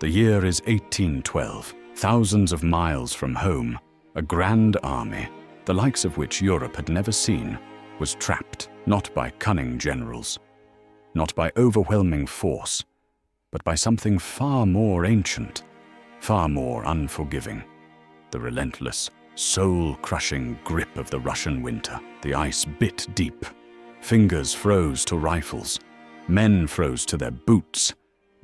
The year is 1812. Thousands of miles from home, a grand army, the likes of which Europe had never seen, was trapped not by cunning generals, not by overwhelming force, but by something far more ancient, far more unforgiving. The relentless, soul-crushing grip of the Russian winter. The ice bit deep. Fingers froze to rifles. Men froze to their boots.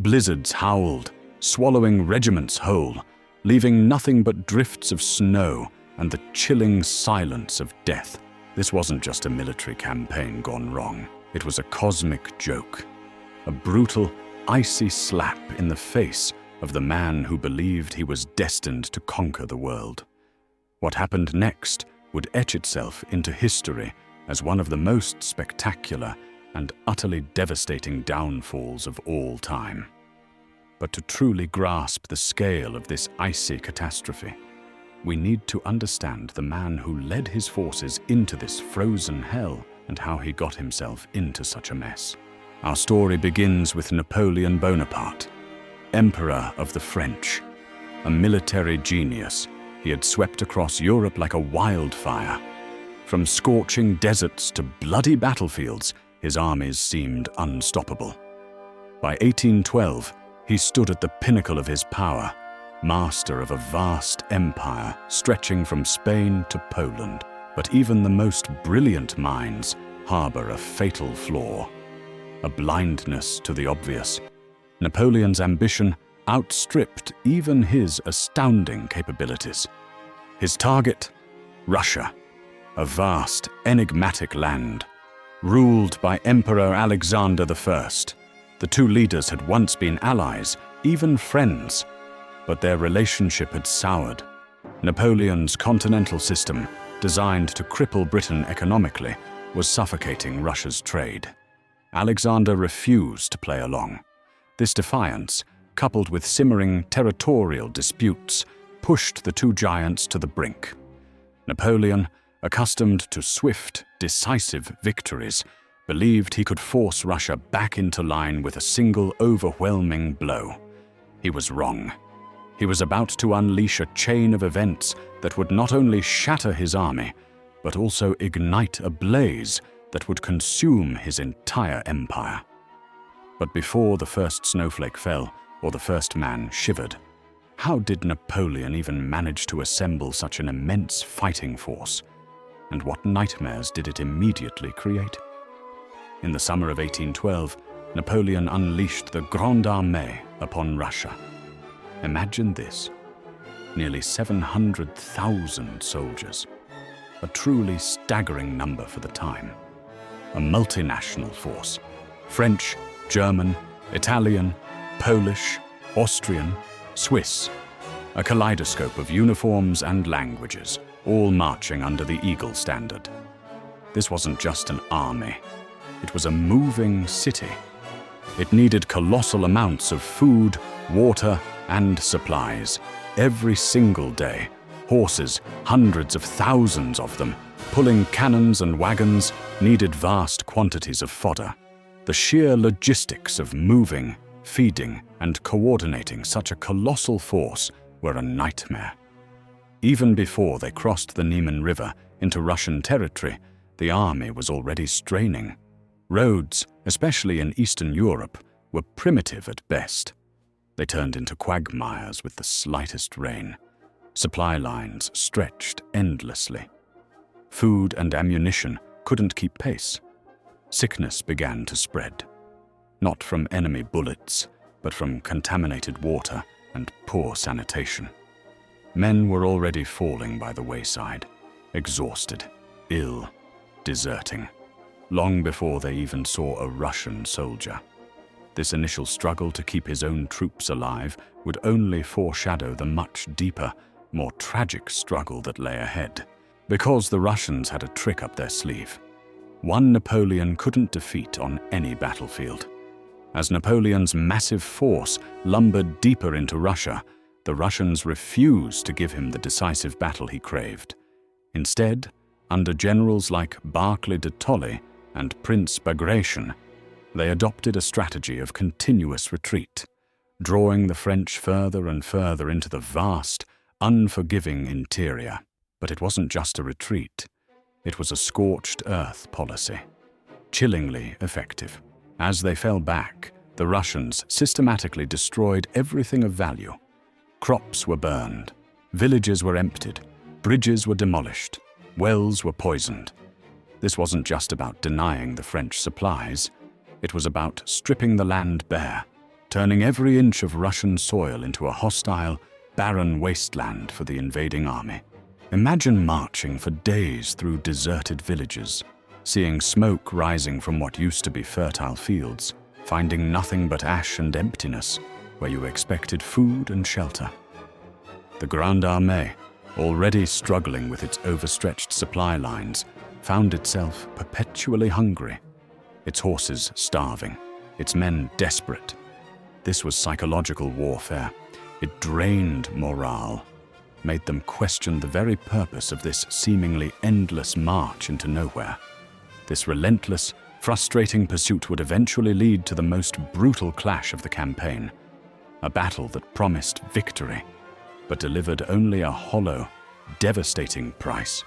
Blizzards howled, swallowing regiments whole, leaving nothing but drifts of snow and the chilling silence of death. This wasn't just a military campaign gone wrong. It was a cosmic joke, a brutal, icy slap in the face of the man who believed he was destined to conquer the world. What happened next would etch itself into history as one of the most spectacular and utterly devastating downfalls of all time. But to truly grasp the scale of this icy catastrophe, we need to understand the man who led his forces into this frozen hell and how he got himself into such a mess. Our story begins with Napoleon Bonaparte, Emperor of the French. A military genius, he had swept across Europe like a wildfire. From scorching deserts to bloody battlefields, his armies seemed unstoppable. By 1812, he stood at the pinnacle of his power, master of a vast empire stretching from Spain to Poland. But even the most brilliant minds harbor a fatal flaw, a blindness to the obvious. Napoleon's ambition outstripped even his astounding capabilities. His target? Russia, a vast, enigmatic land, ruled by Emperor Alexander I. The two leaders had once been allies, even friends, but their relationship had soured. Napoleon's continental system, designed to cripple Britain economically, was suffocating Russia's trade. Alexander refused to play along. This defiance, coupled with simmering territorial disputes, pushed the two giants to the brink. Napoleon, accustomed to swift, decisive victories, believed he could force Russia back into line with a single overwhelming blow. He was wrong. He was about to unleash a chain of events that would not only shatter his army, but also ignite a blaze that would consume his entire empire. But before the first snowflake fell, or the first man shivered, how did Napoleon even manage to assemble such an immense fighting force? And what nightmares did it immediately create? In the summer of 1812, Napoleon unleashed the Grande Armée upon Russia. Imagine this: nearly 700,000 soldiers, a truly staggering number for the time. A multinational force, French, German, Italian, Polish, Austrian, Swiss, a kaleidoscope of uniforms and languages, all marching under the Eagle standard. This wasn't just an army. It was a moving city. It needed colossal amounts of food, water, and supplies. Every single day, horses, hundreds of thousands of them, pulling cannons and wagons, needed vast quantities of fodder. The sheer logistics of moving, feeding, and coordinating such a colossal force were a nightmare. Even before they crossed the Niemen River into Russian territory, the army was already straining. Roads, especially in Eastern Europe, were primitive at best. They turned into quagmires with the slightest rain. Supply lines stretched endlessly. Food and ammunition couldn't keep pace. Sickness began to spread, not from enemy bullets, but from contaminated water and poor sanitation. Men were already falling by the wayside, exhausted, ill, deserting, long before they even saw a Russian soldier. This initial struggle to keep his own troops alive would only foreshadow the much deeper, more tragic struggle that lay ahead. Because the Russians had a trick up their sleeve, one Napoleon couldn't defeat on any battlefield. As Napoleon's massive force lumbered deeper into Russia, the Russians refused to give him the decisive battle he craved. Instead, under generals like Barclay de Tolly and Prince Bagration, they adopted a strategy of continuous retreat, drawing the French further and further into the vast, unforgiving interior. But it wasn't just a retreat. It was a scorched earth policy, chillingly effective. As they fell back, the Russians systematically destroyed everything of value. Crops were burned, villages were emptied, bridges were demolished, wells were poisoned. This wasn't just about denying the French supplies. It was about stripping the land bare, turning every inch of Russian soil into a hostile, barren wasteland for the invading army. Imagine marching for days through deserted villages, seeing smoke rising from what used to be fertile fields, finding nothing but ash and emptiness where you expected food and shelter. The Grande Armée, already struggling with its overstretched supply lines, found itself perpetually hungry, its horses starving, its men desperate. This was psychological warfare. It drained morale, made them question the very purpose of this seemingly endless march into nowhere. This relentless, frustrating pursuit would eventually lead to the most brutal clash of the campaign, a battle that promised victory, but delivered only a hollow, devastating price.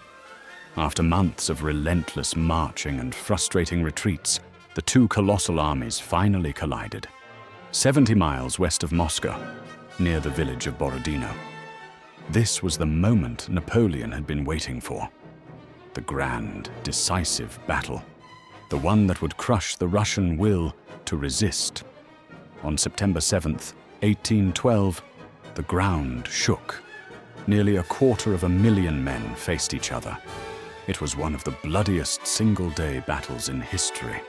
After months of relentless marching and frustrating retreats, the two colossal armies finally collided, 70 miles west of Moscow, near the village of Borodino. This was the moment Napoleon had been waiting for. The grand, decisive battle, the one that would crush the Russian will to resist. On September 7th, 1812, the ground shook. Nearly 250,000 men faced each other. It was one of the bloodiest single-day battles in history.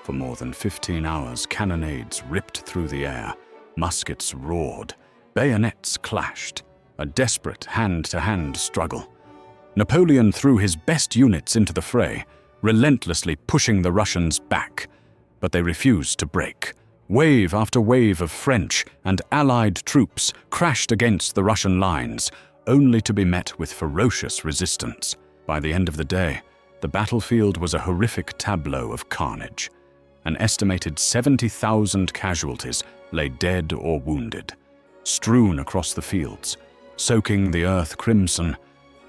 For more than 15 hours, cannonades ripped through the air, muskets roared, bayonets clashed, a desperate hand-to-hand struggle. Napoleon threw his best units into the fray, relentlessly pushing the Russians back, but they refused to break. Wave after wave of French and Allied troops crashed against the Russian lines, only to be met with ferocious resistance. By the end of the day, the battlefield was a horrific tableau of carnage. An estimated 70,000 casualties lay dead or wounded, strewn across the fields, soaking the earth crimson.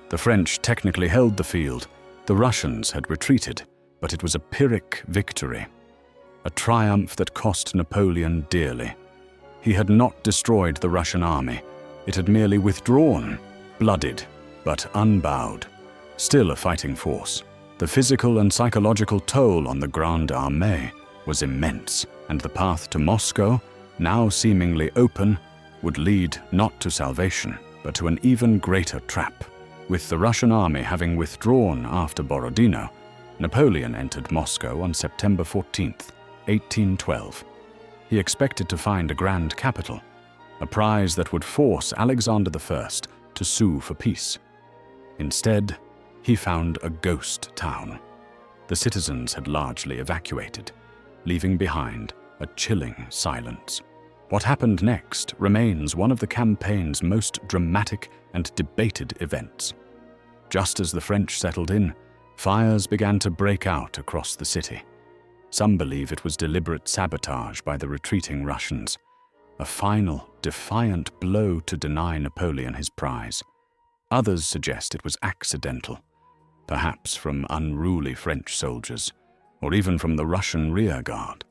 The French technically held the field. The Russians had retreated, but it was a Pyrrhic victory, a triumph that cost Napoleon dearly. He had not destroyed the Russian army. It had merely withdrawn, bloodied, but unbowed, still a fighting force. The physical and psychological toll on the Grande Armée was immense, and the path to Moscow, now seemingly open, would lead not to salvation, but to an even greater trap. With the Russian army having withdrawn after Borodino, Napoleon entered Moscow on September 14th, 1812. He expected to find a grand capital, a prize that would force Alexander I to sue for peace. Instead, he found a ghost town. The citizens had largely evacuated, leaving behind a chilling silence. What happened next remains one of the campaign's most dramatic and debated events. Just as the French settled in, fires began to break out across the city. Some believe it was deliberate sabotage by the retreating Russians, a final, defiant blow to deny Napoleon his prize. Others suggest it was accidental, perhaps from unruly French soldiers, or even from the Russian rear guard.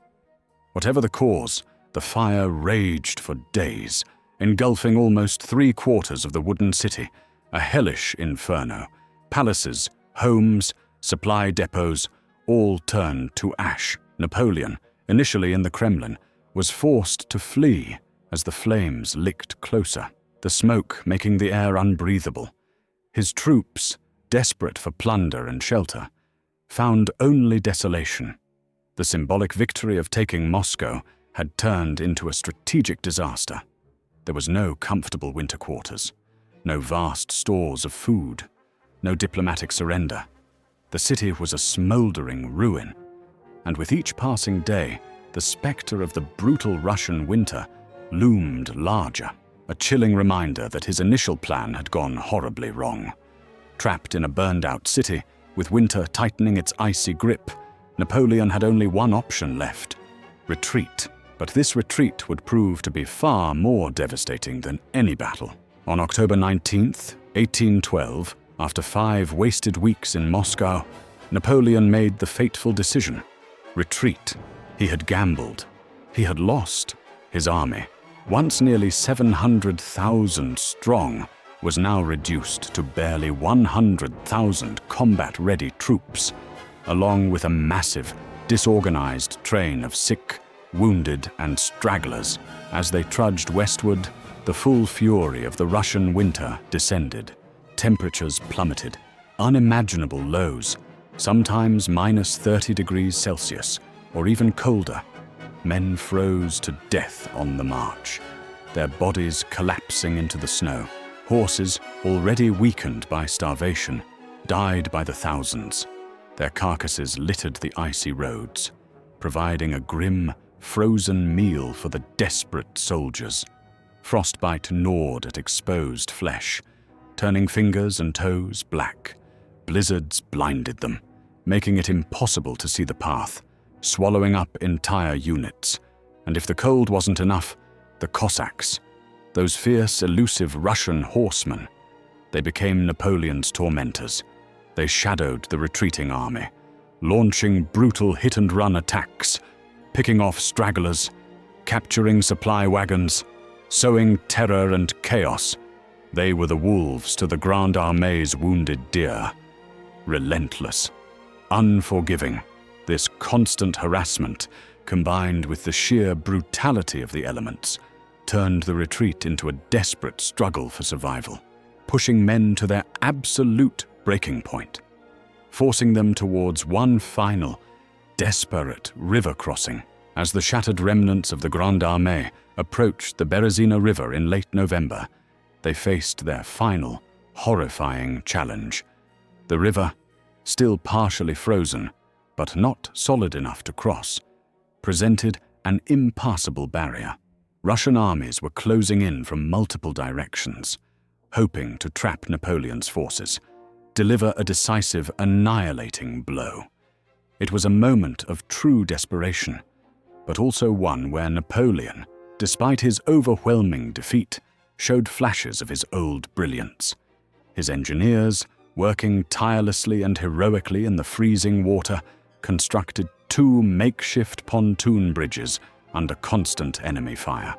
Whatever the cause, the fire raged for days, engulfing almost 3/4 of the wooden city, a hellish inferno. Palaces, homes, supply depots, all turned to ash. Napoleon, initially in the Kremlin, was forced to flee as the flames licked closer, the smoke making the air unbreathable. His troops, desperate for plunder and shelter, found only desolation. The symbolic victory of taking Moscow had turned into a strategic disaster. There was no comfortable winter quarters, no vast stores of food, no diplomatic surrender. The city was a smoldering ruin, and with each passing day, the specter of the brutal Russian winter loomed larger, a chilling reminder that his initial plan had gone horribly wrong. Trapped in a burned-out city, with winter tightening its icy grip, Napoleon had only one option left: retreat. But this retreat would prove to be far more devastating than any battle. On October 19th, 1812, after 5 wasted weeks in Moscow, Napoleon made the fateful decision: retreat. He had gambled. He had lost. His army, once nearly 700,000 strong, was now reduced to barely 100,000 combat-ready troops, along with a massive, disorganized train of sick, wounded, and stragglers. As they trudged westward, the full fury of the Russian winter descended. Temperatures plummeted, unimaginable lows, sometimes minus 30 degrees Celsius, or even colder. Men froze to death on the march, their bodies collapsing into the snow. Horses, already weakened by starvation, died by the thousands. Their carcasses littered the icy roads, providing a grim, frozen meal for the desperate soldiers. Frostbite gnawed at exposed flesh, turning fingers and toes black. Blizzards blinded them, making it impossible to see the path, swallowing up entire units. And if the cold wasn't enough, the Cossacks, those fierce, elusive Russian horsemen, they became Napoleon's tormentors. They shadowed the retreating army, launching brutal hit-and-run attacks, picking off stragglers, capturing supply wagons, sowing terror and chaos. They were the wolves to the Grande Armée's wounded deer. Relentless, unforgiving, this constant harassment, combined with the sheer brutality of the elements, turned the retreat into a desperate struggle for survival, pushing men to their absolute breaking point, forcing them towards one final, desperate river crossing. As the shattered remnants of the Grande Armée approached the Berezina River in late November, they faced their final, horrifying challenge. The river, still partially frozen, but not solid enough to cross, presented an impassable barrier. Russian armies were closing in from multiple directions, hoping to trap Napoleon's forces, deliver a decisive, annihilating blow. It was a moment of true desperation, but also one where Napoleon, despite his overwhelming defeat, showed flashes of his old brilliance. His engineers, working tirelessly and heroically in the freezing water, constructed 2 makeshift pontoon bridges under constant enemy fire.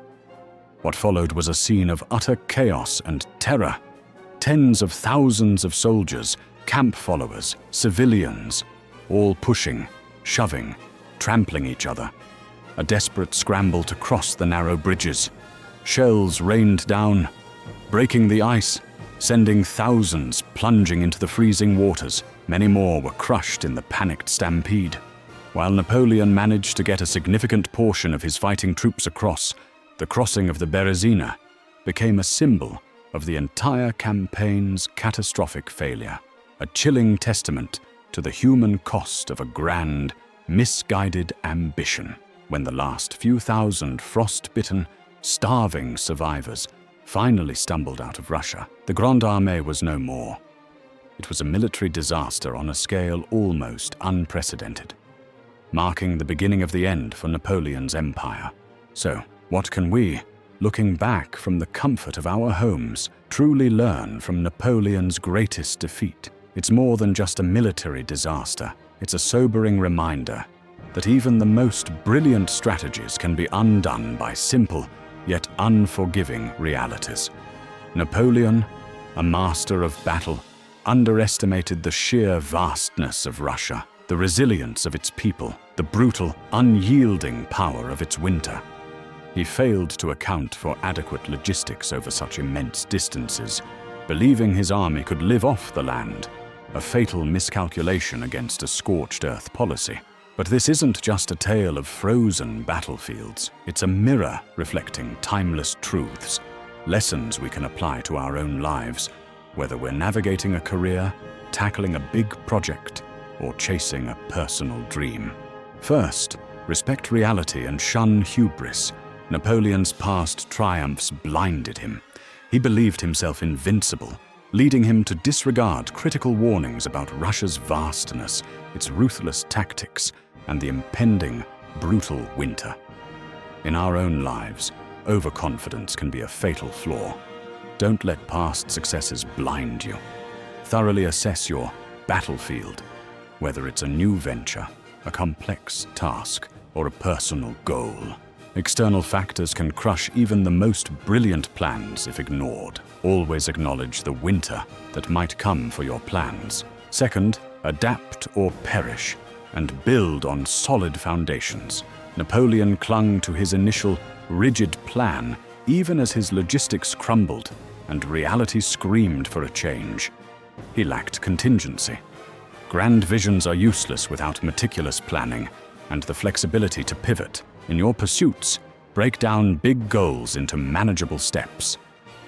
What followed was a scene of utter chaos and terror. Tens of thousands of soldiers, camp followers, civilians, all pushing, shoving, trampling each other. A desperate scramble to cross the narrow bridges. Shells rained down, breaking the ice, sending thousands plunging into the freezing waters. Many more were crushed in the panicked stampede. While Napoleon managed to get a significant portion of his fighting troops across, the crossing of the Berezina became a symbol of the entire campaign's catastrophic failure, a chilling testament to the human cost of a grand, misguided ambition. When the last few thousand frost-bitten, starving survivors finally stumbled out of Russia, the Grande Armée was no more. It was a military disaster on a scale almost unprecedented, marking the beginning of the end for Napoleon's empire. So, what can we, looking back from the comfort of our homes, truly learn from Napoleon's greatest defeat? It's more than just a military disaster. It's a sobering reminder that even the most brilliant strategies can be undone by simple, yet unforgiving realities. Napoleon, a master of battle, underestimated the sheer vastness of Russia, the resilience of its people, the brutal, unyielding power of its winter. He failed to account for adequate logistics over such immense distances, believing his army could live off the land, a fatal miscalculation against a scorched earth policy. But this isn't just a tale of frozen battlefields. It's a mirror reflecting timeless truths, lessons we can apply to our own lives, whether we're navigating a career, tackling a big project, or chasing a personal dream. First, respect reality and shun hubris. Napoleon's past triumphs blinded him. He believed himself invincible, leading him to disregard critical warnings about Russia's vastness, its ruthless tactics, and the impending, brutal winter. In our own lives, overconfidence can be a fatal flaw. Don't let past successes blind you. Thoroughly assess your battlefield, whether it's a new venture, a complex task, or a personal goal. External factors can crush even the most brilliant plans if ignored. Always acknowledge the winter that might come for your plans. Second, adapt or perish, and build on solid foundations. Napoleon clung to his initial rigid plan even as his logistics crumbled and reality screamed for a change. He lacked contingency. Grand visions are useless without meticulous planning and the flexibility to pivot. In your pursuits, break down big goals into manageable steps.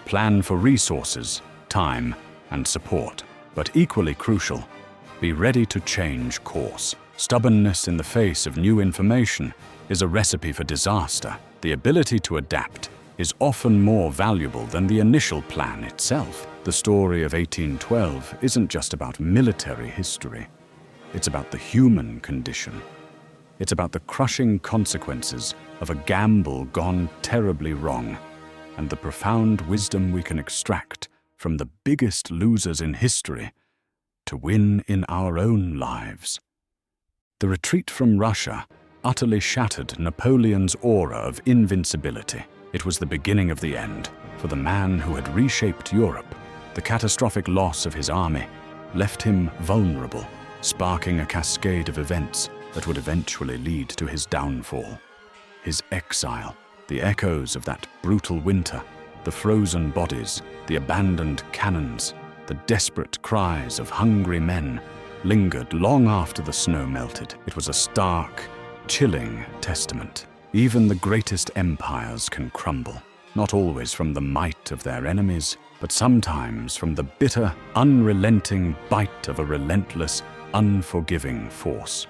Plan for resources, time, and support. But equally crucial, be ready to change course. Stubbornness in the face of new information is a recipe for disaster. The ability to adapt is often more valuable than the initial plan itself. The story of 1812 isn't just about military history. It's about the human condition. It's about the crushing consequences of a gamble gone terribly wrong, and the profound wisdom we can extract from the biggest losers in history to win in our own lives. The retreat from Russia utterly shattered Napoleon's aura of invincibility. It was the beginning of the end for the man who had reshaped Europe. The catastrophic loss of his army left him vulnerable, sparking a cascade of events that would eventually lead to his downfall. His exile, the echoes of that brutal winter, the frozen bodies, the abandoned cannons, the desperate cries of hungry men lingered long after the snow melted. It was a stark, chilling testament. Even the greatest empires can crumble, not always from the might of their enemies, but sometimes from the bitter, unrelenting bite of a relentless, unforgiving force.